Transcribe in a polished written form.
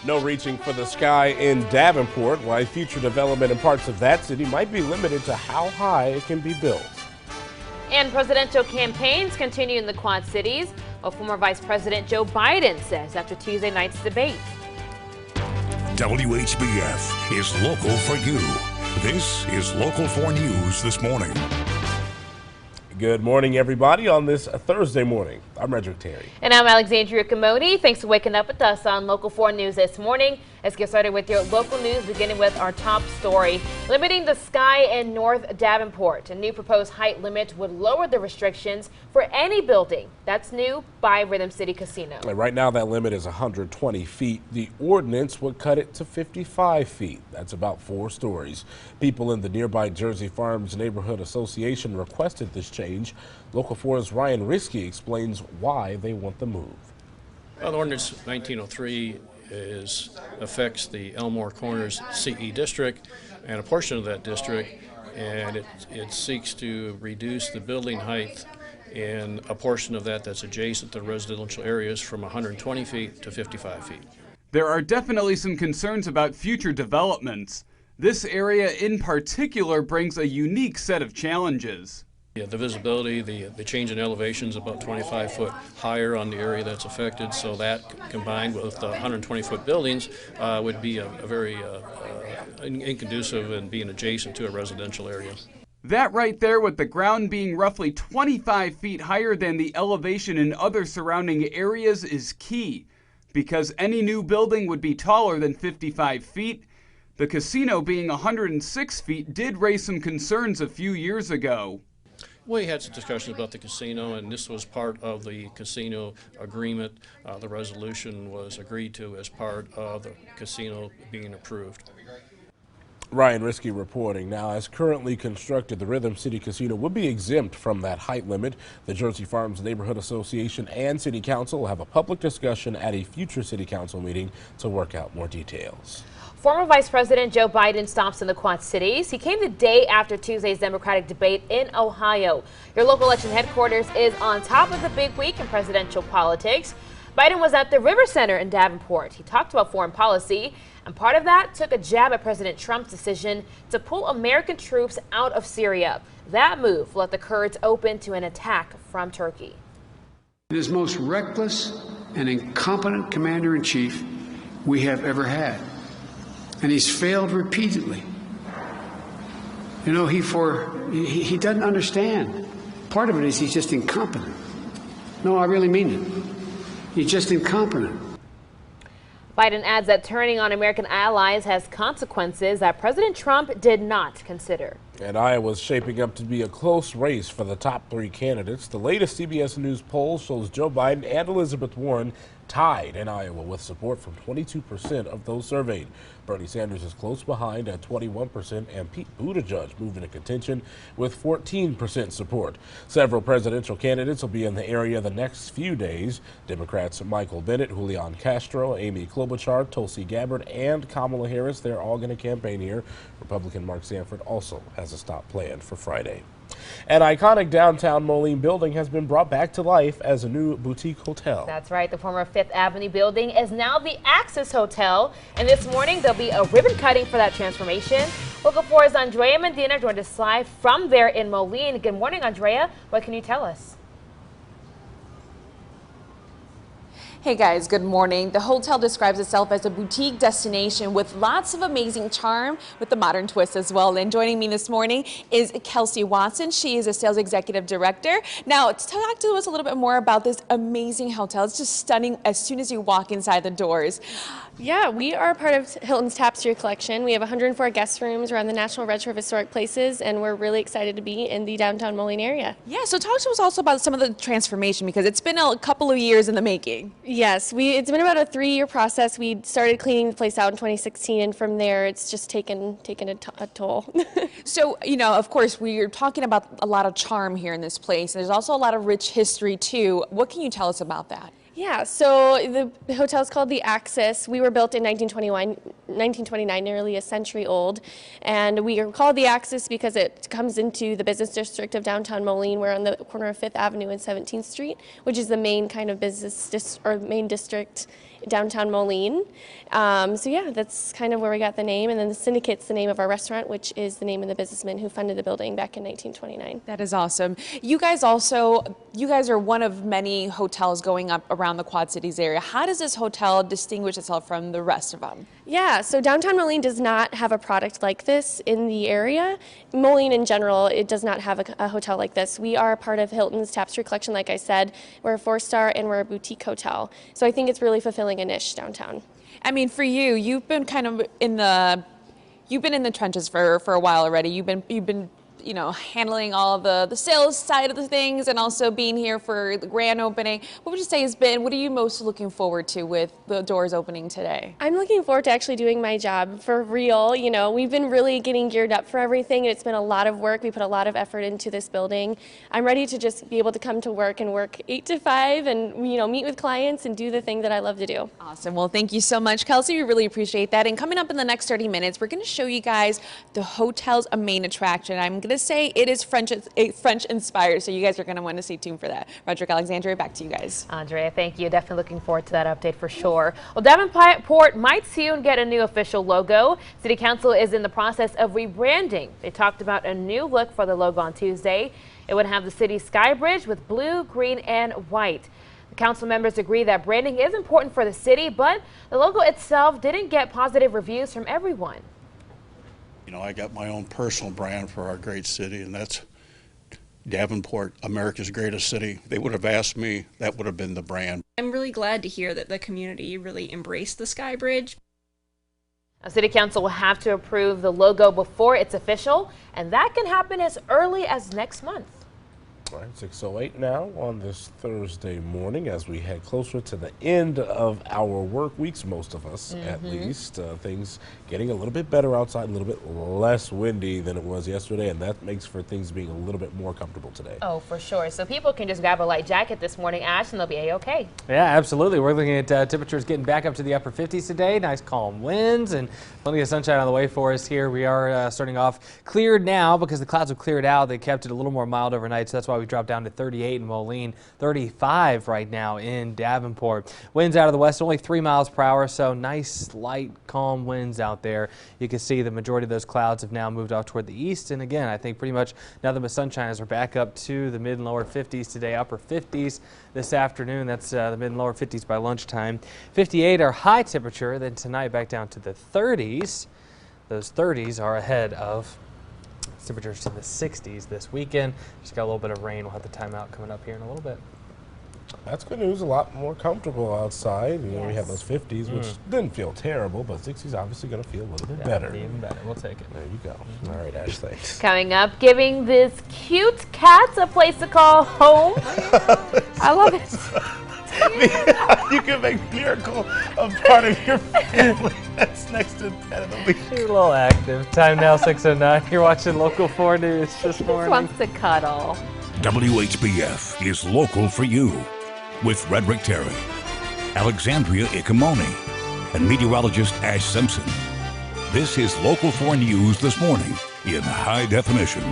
No reaching for the sky in Davenport, why future development in parts of that city might be limited to how high it can be built. And presidential campaigns continue in the Quad Cities, while former Vice President Joe Biden says after Tuesday night's debate. WHBF is local for you. This is Local 4 News this morning. Good morning, everybody, on this Thursday morning. I'm Redrick Terry. And I'm Alexandria Ikomoni. Thanks for waking up with us on Local 4 News this morning. Let's get started with your local news, beginning with our top story. Limiting the sky in North Davenport. A new proposed height limit would lower the restrictions for any building that's new by Rhythm City Casino. Right now, that limit is 120 feet. The ordinance would cut it to 55 feet. That's about 4 stories. People in the nearby Jersey Farms Neighborhood Association requested this change. Local 4's Ryan Risky explains why they want the move. Well, ordinance 1903 affects the Elmore Corners CE district and a portion of that district, and it seeks to reduce the building height in a portion of that that's adjacent to residential areas from 120 feet to 55 feet. There are definitely some concerns about future developments. This area in particular brings a unique set of challenges. Yeah, the visibility, the change in elevation is about 25 foot higher on the area that's affected, so that combined with the 120-foot buildings would be a very inconducive in being adjacent to a residential area. That right there, with the ground being roughly 25 feet higher than the elevation in other surrounding areas, is key, because any new building would be taller than 55 feet. The casino being 106 feet did raise some concerns a few years ago. We had some discussions about the casino, and this was part of the casino agreement. The resolution was agreed to as part of the casino being approved. Ryan Risky reporting. Now, as currently constructed, the Rhythm City Casino would be exempt from that height limit. The Jersey Farms Neighborhood Association and City Council will have a public discussion at a future City Council meeting to work out more details. Former Vice President Joe Biden stops in the Quad Cities. He came the day after Tuesday's Democratic debate in Ohio. Your local election headquarters is on top of the big week in presidential politics. Biden was at the River Center in Davenport. He talked about foreign policy, and part of that took a jab at President Trump's decision to pull American troops out of Syria. That move left the Kurds open to an attack from Turkey. It is the most reckless and incompetent commander-in-chief we have ever had. And he's failed repeatedly. You know, he doesn't understand. Part of it is he's just incompetent. No, I really mean it. He's just incompetent. Biden adds that turning on American allies has consequences that President Trump did not consider. And Iowa's shaping up to be a close race for the top 3 candidates. The latest CBS News poll shows Joe Biden and Elizabeth Warren tied in Iowa with support from 22% of those surveyed. Bernie Sanders is close behind at 21%, and Pete Buttigieg moving to contention with 14% support. Several presidential candidates will be in the area the next few days. Democrats Michael Bennet, Julian Castro, Amy Klobuchar, Tulsi Gabbard, and Kamala Harris, they're all going to campaign here. Republican Mark Sanford also has a stop planned for Friday. An iconic downtown Moline building has been brought back to life as a new boutique hotel. That's right. The former 5th Avenue building is now the Axis Hotel. And this morning, there'll be a ribbon cutting for that transformation. Local 4's Andrea Medina joined us live from there in Moline. Good morning, Andrea. What can you tell us? Hey guys, good morning. The hotel describes itself as a boutique destination with lots of amazing charm with the modern twist as well. And joining me this morning is Kelsey Watson. She is a sales executive director. Now, talk to us a little bit more about this amazing hotel. It's just stunning as soon as you walk inside the doors. Yeah, we are part of Hilton's Tapestry Collection. We have 104 guest rooms around the National Register of Historic Places, and we're really excited to be in the downtown Moline area. Yeah, so talk to us also about some of the transformation, because it's been a couple of years in the making. Yes, it's been about a 3-year process. We started cleaning the place out in 2016, and from there it's just taken a toll. So, you know, of course, we're talking about a lot of charm here in this place. There's also a lot of rich history, too. What can you tell us about that? Yeah, so the hotel is called the Axis. We were built in 1929, nearly a century old. And we are called the Axis because it comes into the business district of downtown Moline. We're on the corner of 5th Avenue and 17th Street, which is the main kind of business main district downtown Moline. So yeah, that's kind of where we got the name. And then the Syndicate's the name of our restaurant, which is the name of the businessman who funded the building back in 1929. That is awesome. You guys are one of many hotels going up around the Quad Cities area. How does this hotel distinguish itself from the rest of them? Yeah, so downtown Moline does not have a product like this in the area. Moline in general, it does not have a hotel like this. We are part of Hilton's Tapestry Collection, like I said. We're a 4-star and we're a boutique hotel. So I think it's really fulfilling a niche downtown. I mean, for you, you've been kind of in the trenches for a while already. You've been handling all of the sales side of the things and also being here for the grand opening. What would you say what are you most looking forward to with the doors opening today? I'm looking forward to actually doing my job for real. We've been really getting geared up for everything, and it's been a lot of work. We put a lot of effort into this building. I'm ready to just be able to come to work and work 8 to 5 and, meet with clients and do the thing that I love to do. Awesome. Well, thank you so much, Kelsey. We really appreciate that. And coming up in the next 30 minutes, we're going to show you guys the hotel's main attraction. I'm going to say it is French inspired, so you guys are going to want to stay tuned for that. Roderick, Alexandria, back to you guys. Andrea, thank you. Definitely looking forward to that update for sure. Well, Davenport might soon get a new official logo. City Council is in the process of rebranding. They talked about a new look for the logo on Tuesday. It would have the city's sky bridge with blue, green, and white. The council members agree that branding is important for the city, but the logo itself didn't get positive reviews from everyone. I got my own personal brand for our great city, and that's Davenport, America's greatest city. They would have asked me, that would have been the brand. I'm really glad to hear that the community really embraced the Sky Bridge. A city council will have to approve the logo before it's official, and that can happen as early as next month. All right, 6:08 now on this Thursday morning as we head closer to the end of our work weeks, most of us at least. Things getting a little bit better outside, a little bit less windy than it was yesterday, and that makes for things being a little bit more comfortable today. Oh, for sure. So people can just grab a light jacket this morning, Ash, and they'll be A-okay. Yeah, absolutely. We're looking at temperatures getting back up to the upper 50s today. Nice calm winds and plenty of sunshine on the way for us here. We are starting off cleared now because the clouds have cleared out. They kept it a little more mild overnight, so that's why we dropped down to 38 in Moline, 35 right now in Davenport. Winds out of the west, only 3 miles per hour, so nice, light, calm winds out there. You can see the majority of those clouds have now moved off toward the east, and again, I think pretty much nothing but sunshine as we're back up to the mid and lower 50s today, upper 50s this afternoon. That's the mid and lower 50s by lunchtime. 58 our high temperature, then tonight back down to the 30s. Those 30s are ahead of temperatures to the 60s this weekend. Just got a little bit of rain. We'll have the timeout coming up here in a little bit. That's good news. A lot more comfortable outside. You know, we have those 50s, which didn't feel terrible, but 60s obviously going to feel a little bit better. Even better. We'll take it. There you go. All right, Ash, thanks. Coming up, giving this cute cat a place to call home. I love it. You can make Miracle a part of your family. That's next to 10 of the week. She's a little active. Time now 6:09. You're watching Local 4 News this morning. Wants to cuddle. WHBF is local for you with Frederick Terry, Alexandria Ikomoni, and meteorologist Ash Simpson. This is Local 4 News this morning in high definition.